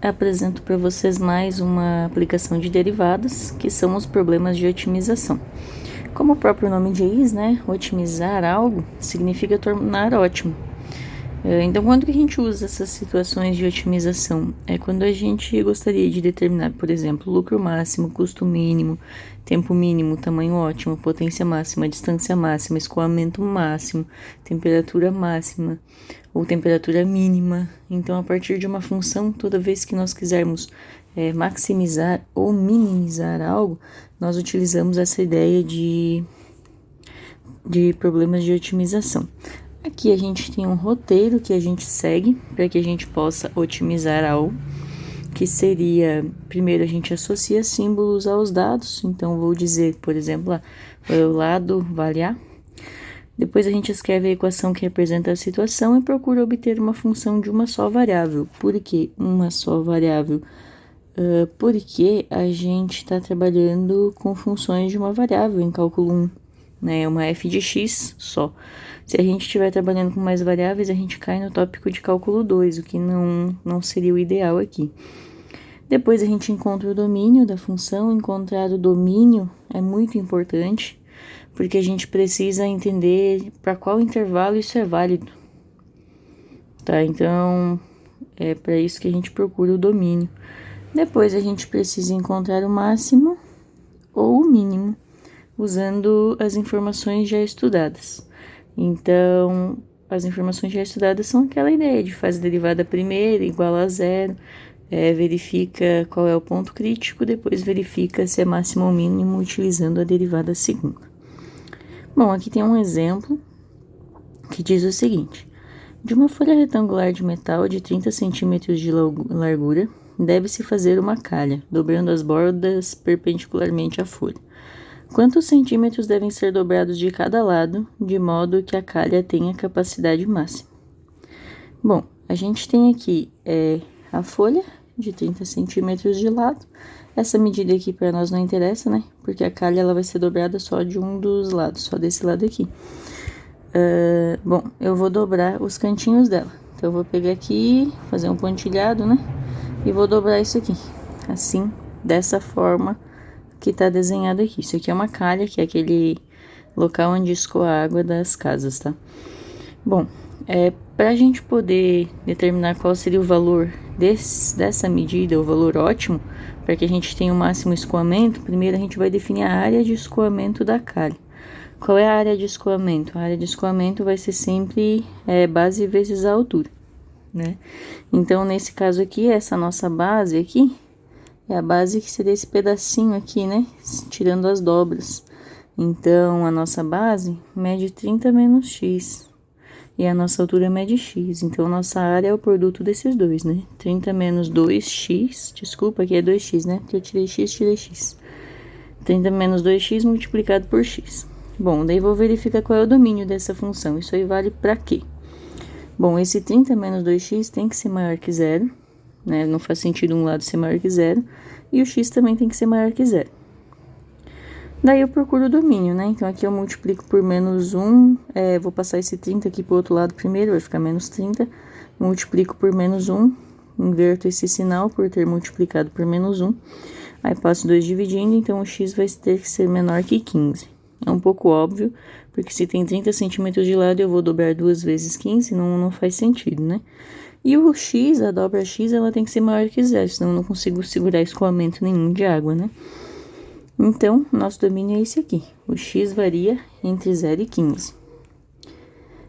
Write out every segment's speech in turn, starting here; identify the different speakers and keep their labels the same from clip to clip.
Speaker 1: apresento para vocês mais uma aplicação de derivadas, que são os problemas de otimização. Como o próprio nome diz, né, otimizar algo significa tornar ótimo. Então, quando que a gente usa essas situações de otimização? É quando a gente gostaria de determinar, por exemplo, lucro máximo, custo mínimo, tempo mínimo, tamanho ótimo, potência máxima, distância máxima, escoamento máximo, temperatura máxima ou temperatura mínima. Então, a partir de uma função, toda vez que nós quisermos maximizar ou minimizar algo, nós utilizamos essa ideia de problemas de otimização. Aqui a gente tem um roteiro que a gente segue para que a gente possa otimizar algo, que seria, primeiro a gente associa símbolos aos dados, então vou dizer, por exemplo, o lado vale A. Depois a gente escreve a equação que representa a situação e procura obter uma função de uma só variável. Por que uma só variável? Porque a gente está trabalhando com funções de uma variável em cálculo 1. Né, uma f de x só. Se a gente estiver trabalhando com mais variáveis, a gente cai no tópico de cálculo 2, o que não seria o ideal aqui. Depois a gente encontra o domínio da função. Encontrar o domínio é muito importante, porque a gente precisa entender para qual intervalo isso é válido. Tá, então é para isso que a gente procura o domínio. Depois a gente precisa encontrar o máximo ou o mínimo, usando as informações já estudadas. Então, as informações já estudadas são aquela ideia de faz a derivada primeira igual a zero, verifica qual é o ponto crítico, depois verifica se é máximo ou mínimo utilizando a derivada segunda. Bom, aqui tem um exemplo que diz o seguinte: de uma folha retangular de metal de 30 centímetros de largura, deve-se fazer uma calha, dobrando as bordas perpendicularmente à folha. Quantos centímetros devem ser dobrados de cada lado, de modo que a calha tenha capacidade máxima? Bom, a gente tem aqui a folha de 30 centímetros de lado. Essa medida aqui para nós não interessa, né? Porque a calha ela vai ser dobrada só de um dos lados, só desse lado aqui. Bom, eu vou dobrar os cantinhos dela. Então, eu vou pegar aqui, fazer um pontilhado, né? E vou dobrar isso aqui, assim, dessa forma que tá desenhado aqui. Isso aqui é uma calha, que é aquele local onde escoa a água das casas, tá? Bom, pra gente poder determinar qual seria o valor dessa medida, o valor ótimo, para que a gente tenha o máximo escoamento, primeiro a gente vai definir a área de escoamento da calha. Qual é a área de escoamento? A área de escoamento vai ser sempre base vezes a altura, né? Então, nesse caso aqui, essa nossa base aqui, é a base que seria esse pedacinho aqui, né? Tirando as dobras. Então, a nossa base mede 30 menos x. E a nossa altura mede x. Então, nossa área é o produto desses dois, né? 30 menos 2x. Desculpa, aqui é 2x, né? Porque eu tirei x. 30 menos 2x multiplicado por x. Bom, daí vou verificar qual é o domínio dessa função. Isso aí vale para quê? Bom, esse 30 menos 2x tem que ser maior que zero. Né? Não faz sentido um lado ser maior que zero, e o x também tem que ser maior que zero. Daí eu procuro o domínio, né? Então aqui eu multiplico por menos 1, vou passar esse 30 aqui pro outro lado primeiro, vai ficar menos 30, multiplico por menos 1, inverto esse sinal por ter multiplicado por menos 1, aí passo 2 dividindo, então o x vai ter que ser menor que 15. É um pouco óbvio, porque se tem 30 centímetros de lado, eu vou dobrar 2 vezes 15, não faz sentido, né? E o x, a dobra x, ela tem que ser maior que zero, senão eu não consigo segurar escoamento nenhum de água, né? Então, nosso domínio é esse aqui. O x varia entre 0 e 15.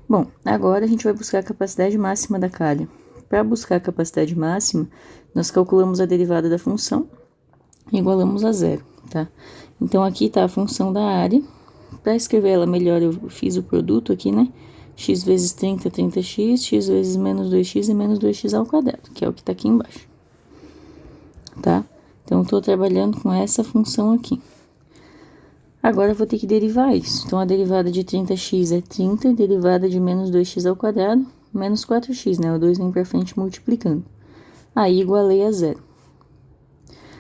Speaker 1: Bom, agora a gente vai buscar a capacidade máxima da calha. Para buscar a capacidade máxima, nós calculamos a derivada da função e igualamos a zero, tá? Então, aqui tá a função da área. Para escrever ela melhor, eu fiz o produto aqui, né? X vezes 30, 30x, x vezes menos 2x e menos 2x ao quadrado, que é o que tá aqui embaixo, tá? Então, eu tô trabalhando com essa função aqui. Agora, eu vou ter que derivar isso. Então, a derivada de 30x é 30, e derivada de menos 2x ao quadrado, menos 4x, né? O 2 vem pra frente multiplicando. Aí, igualei a zero.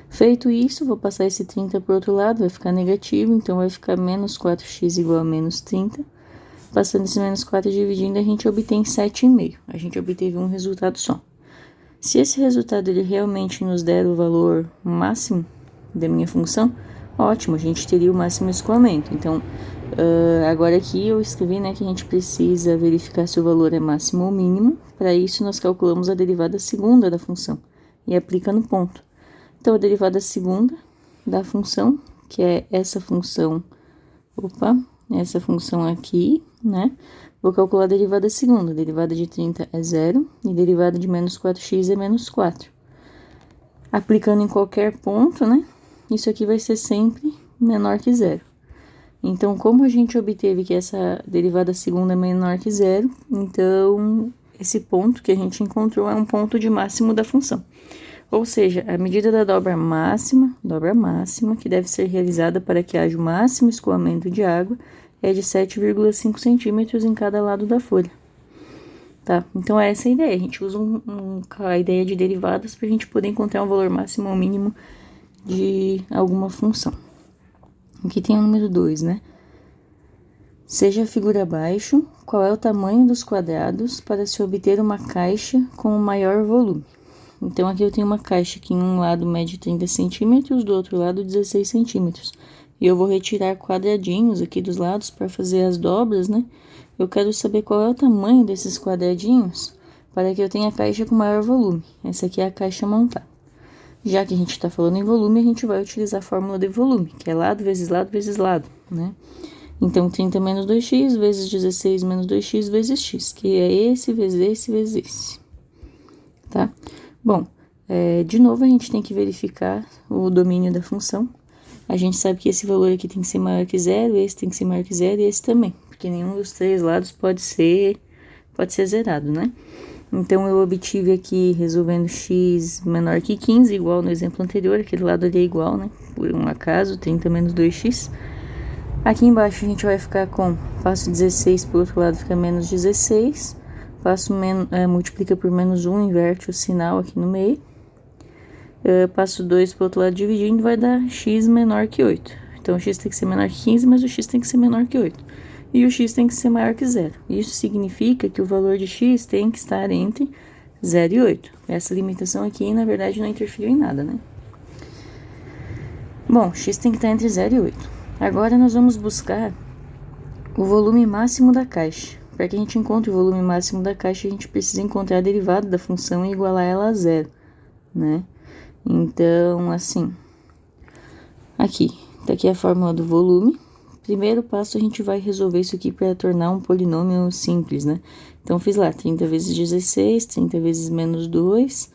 Speaker 1: Feito isso, vou passar esse 30 pro outro lado, vai ficar negativo, então vai ficar menos 4x igual a menos 30. Passando esse menos 4 dividindo, a gente obtém 7,5. A gente obteve um resultado só. Se esse resultado ele realmente nos der o valor máximo da minha função, ótimo, a gente teria o máximo escoamento. Então, agora aqui eu escrevi, né, que a gente precisa verificar se o valor é máximo ou mínimo. Para isso, nós calculamos a derivada segunda da função e aplica no ponto. Então, a derivada segunda da função, que é essa função, essa função aqui, né? Vou calcular a derivada segunda. A derivada de 30 é 0 e a derivada de menos 4x é menos 4. Aplicando em qualquer ponto, né? Isso aqui vai ser sempre menor que 0. Então, como a gente obteve que essa derivada segunda é menor que 0, então esse ponto que a gente encontrou é um ponto de máximo da função. Ou seja, a medida da dobra máxima, que deve ser realizada para que haja o máximo escoamento de água, é de 7,5 centímetros em cada lado da folha. Tá? Então, essa é a ideia. A gente usa a ideia de derivadas para a gente poder encontrar um valor máximo ou mínimo de alguma função. Aqui tem o número 2, né? Seja a figura abaixo, qual é o tamanho dos quadrados para se obter uma caixa com o maior volume. Então, aqui eu tenho uma caixa que em um lado mede 30 centímetros, do outro lado 16 centímetros. E eu vou retirar quadradinhos aqui dos lados para fazer as dobras, né? Eu quero saber qual é o tamanho desses quadradinhos para que eu tenha a caixa com maior volume. Essa aqui é a caixa montada. Já que a gente está falando em volume, a gente vai utilizar a fórmula de volume, que é lado vezes lado vezes lado, né? Então, 30 menos 2x vezes 16 menos 2x vezes x, que é esse vezes esse vezes esse, tá? Bom, de novo a gente tem que verificar o domínio da função. A gente sabe que esse valor aqui tem que ser maior que 0, esse tem que ser maior que 0 e esse também, porque nenhum dos três lados pode ser zerado, né? Então, eu obtive aqui, resolvendo x menor que 15, igual no exemplo anterior, aquele lado ali é igual, né? Por um acaso, 30 menos 2x. Aqui embaixo a gente vai ficar com, passo 16 para o outro lado, fica menos 16. Multiplica por menos 1, inverte o sinal aqui no meio. Passo 2 para o outro lado dividindo, vai dar x menor que 8. Então, o x tem que ser menor que 15, mas o x tem que ser menor que 8. E o x tem que ser maior que 0. Isso significa que o valor de x tem que estar entre 0 e 8. Essa limitação aqui, na verdade, não interferiu em nada, né? Bom, x tem que estar entre 0 e 8. Agora, nós vamos buscar o volume máximo da caixa. Para que a gente encontre o volume máximo da caixa, a gente precisa encontrar a derivada da função e igualar ela a 0, né? Então, assim, aqui, tá aqui a fórmula do volume. Primeiro passo, a gente vai resolver isso aqui para tornar um polinômio simples, né? Então, fiz lá 30 vezes 16, 30 vezes menos 2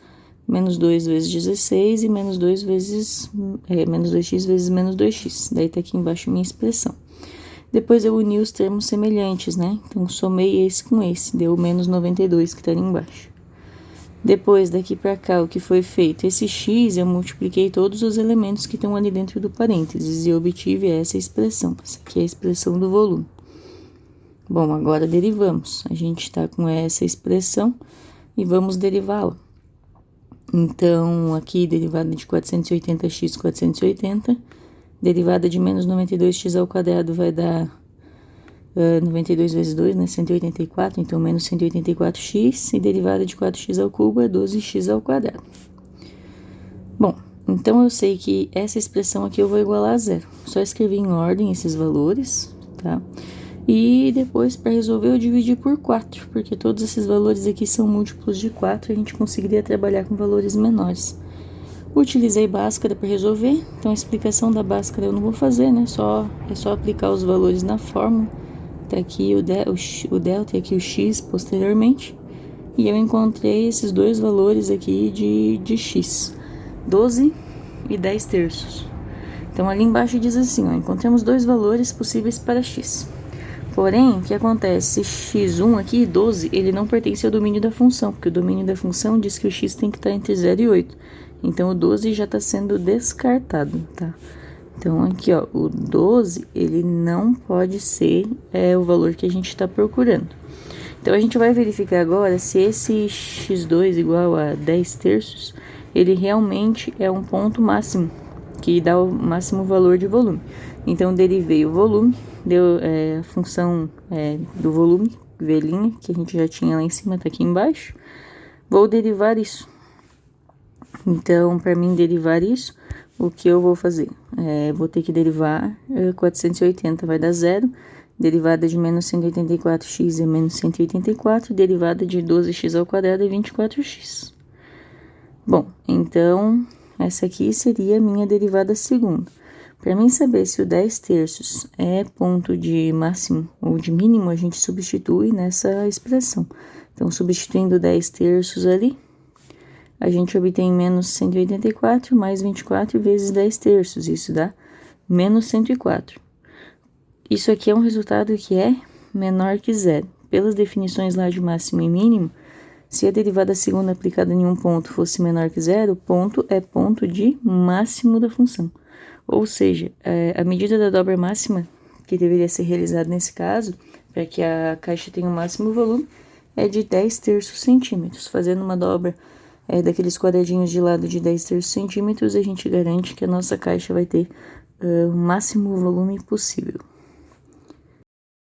Speaker 1: vezes 16 e menos 2 vezes, menos 2x vezes menos 2x. Daí tá aqui embaixo a minha expressão. Depois eu uni os termos semelhantes, né? Então, somei esse com esse, deu menos 92 que tá ali embaixo. Depois, daqui para cá, o que foi feito? Esse x, eu multipliquei todos os elementos que estão ali dentro do parênteses e obtive essa expressão. Essa aqui é a expressão do volume. Bom, agora derivamos. A gente está com essa expressão e vamos derivá-la. Então, aqui, derivada de 480x, 480. Derivada de menos 92x ao quadrado vai dar 92 vezes 2, né? 184, então menos 184x, e derivada de 4x ao cubo é 12x ao quadrado. Bom, então eu sei que essa expressão aqui eu vou igualar a 0. Só escrevi em ordem esses valores, tá? E depois, para resolver, eu dividi por 4, porque todos esses valores aqui são múltiplos de 4, e a gente conseguiria trabalhar com valores menores. Utilizei Bhaskara para resolver, então a explicação da Bhaskara eu não vou fazer, né? É só aplicar os valores na fórmula. Tá aqui o delta e aqui o x posteriormente. E eu encontrei esses dois valores aqui de x, 12 e 10 terços. Então, ali embaixo diz assim, ó, encontramos dois valores possíveis para x. Porém, o que acontece? Esse x1 aqui, 12, ele não pertence ao domínio da função, porque o domínio da função diz que o x tem que estar entre 0 e 8. Então, o 12 já está sendo descartado, tá? Então, aqui, ó, o 12, ele não pode ser o valor que a gente está procurando. Então, a gente vai verificar agora se esse x2 igual a 10 terços, ele realmente é um ponto máximo, que dá o máximo valor de volume. Então, derivei o volume, deu a função do volume, V', que a gente já tinha lá em cima, tá aqui embaixo. Vou derivar isso. Então, para mim derivar isso, o que eu vou fazer? Vou ter que derivar 480 vai dar 0, derivada de menos 184x é menos 184, derivada de 12x ao quadrado é 24x. Bom, então, essa aqui seria a minha derivada segunda. Para mim saber se o 10 terços é ponto de máximo ou de mínimo, a gente substitui nessa expressão. Então, substituindo 10 terços ali, a gente obtém menos 184 mais 24 vezes 10 terços, isso dá menos 104. Isso aqui é um resultado que é menor que zero. Pelas definições lá de máximo e mínimo, se a derivada segunda aplicada em um ponto fosse menor que zero, ponto é ponto de máximo da função. Ou seja, a medida da dobra máxima, que deveria ser realizada nesse caso, para que a caixa tenha o máximo volume, é de 10 terços centímetros. Fazendo uma dobra daqueles quadradinhos de lado de 10 terços centímetros, a gente garante que a nossa caixa vai ter o máximo volume possível.